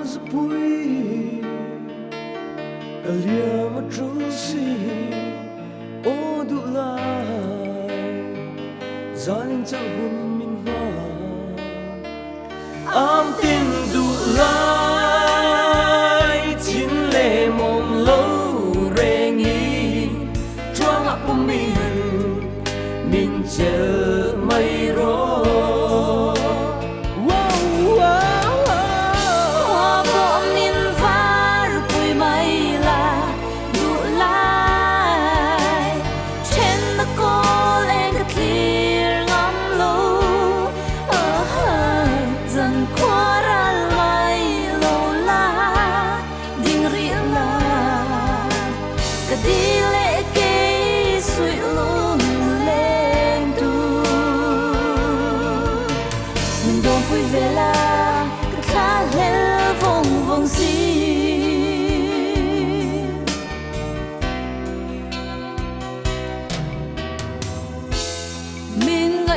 giấc vui lia mà trôi si ô đủ lại giá lên cho hôn mình hoa am tin đủ lại chín lệ mong lâu rê nghi choang áp mình chờ mây rô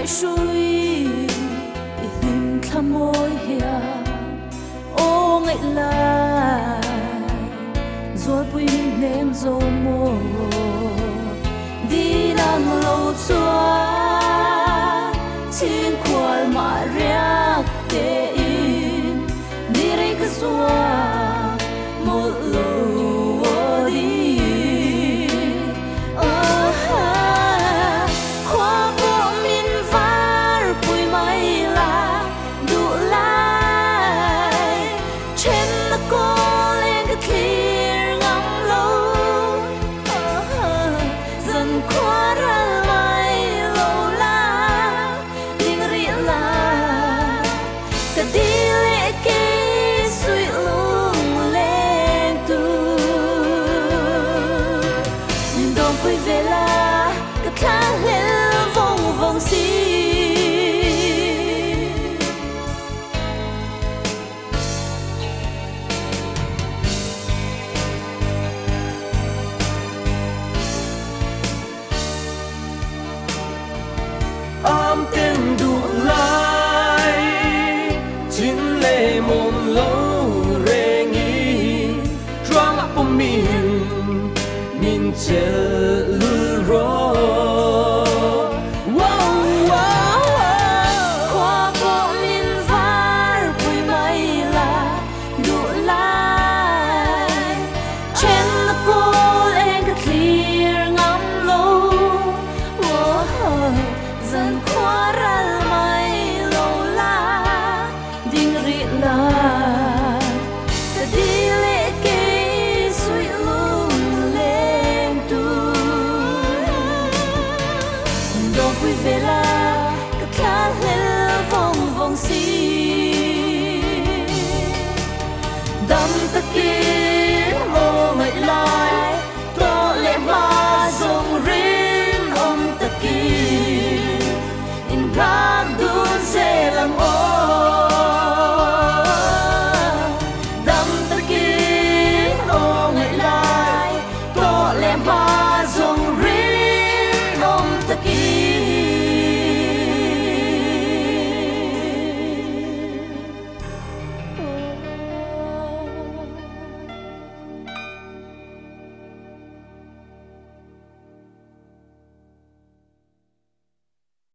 suy hình thăm môi hia ô ngậy lại rồi bùi ném dầu mồ đi đang lâu xóa xin khoai mà riêng để in đi đây cứ xóa một lâu đi am tên đủ lại chín lệ mồm lâu rê nghi choang áp mình chờ